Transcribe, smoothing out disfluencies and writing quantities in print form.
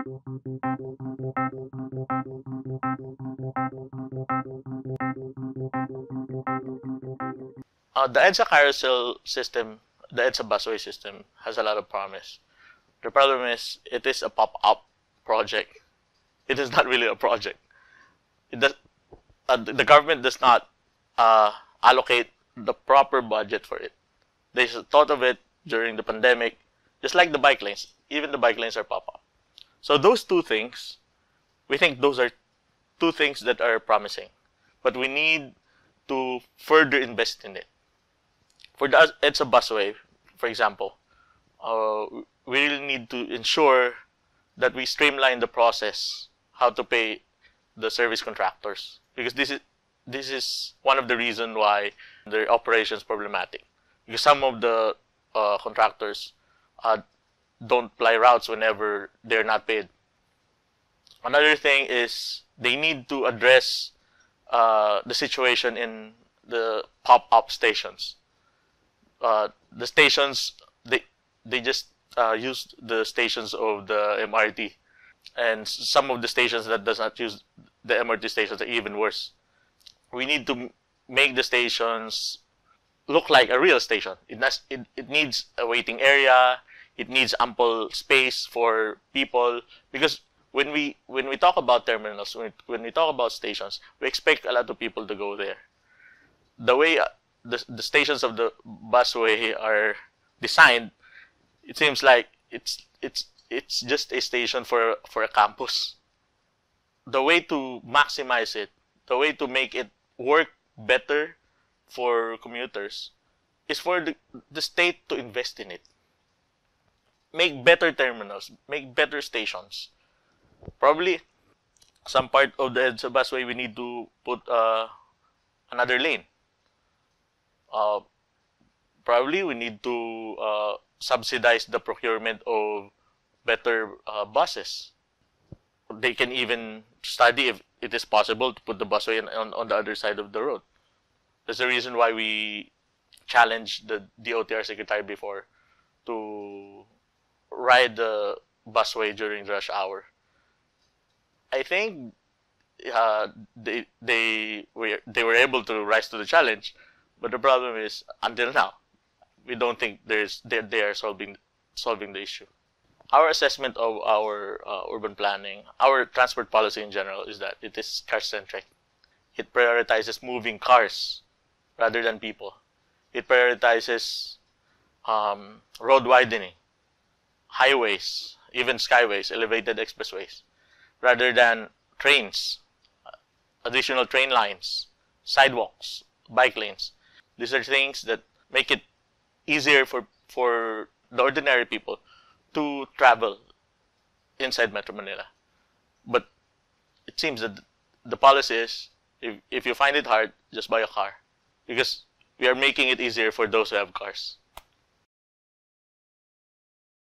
The Edsa Carousel system, the Edsa busway system, has a lot of promise. The problem is, it is a pop-up project. It is not really a project. It does, the government does not allocate the proper budget for it. They thought of it during the pandemic, just like the bike lanes. Even the bike lanes are pop-up. So those two things, we think those are two things that are promising. But we need to further invest in it. For the Edsa busway, for example, we really need to ensure that we streamline the process, how to pay the service contractors, because this is one of the reasons why their operations problematic. Because some of the contractors don't ply routes whenever they're not paid. Another thing is they need to address the situation in the pop-up stations. The stations, they just use the stations of the MRT, and some of the stations that does not use the MRT stations are even worse. We need to make the stations look like a real station. It needs a waiting area. It needs ample space for people, because when we talk about terminals, when we talk about stations, we expect a lot of people to go there. The way the stations of the busway are designed, it seems like it's just a station for a campus. The way to maximize it, the way to make it work better for commuters, is for the state to invest in it. Make better terminals, make better stations. Probably some part of the Edsa busway we need to put another lane. Probably we need to subsidize the procurement of better buses. They can even study if it is possible to put the busway on the other side of the road. That's the reason why we challenged the DOTR secretary before to ride the busway during rush hour. I think they were able to rise to the challenge, but the problem is, until now, we don't think they are solving the issue. Our assessment of our urban planning, our transport policy in general, is that it is car-centric. It prioritizes moving cars rather than people. It prioritizes road widening, highways, even skyways, elevated expressways, rather than trains, additional train lines, sidewalks, bike lanes. These are things that make it easier for the ordinary people to travel inside Metro Manila. But it seems that the policy is, if you find it hard, just buy a car. Because we are making it easier for those who have cars.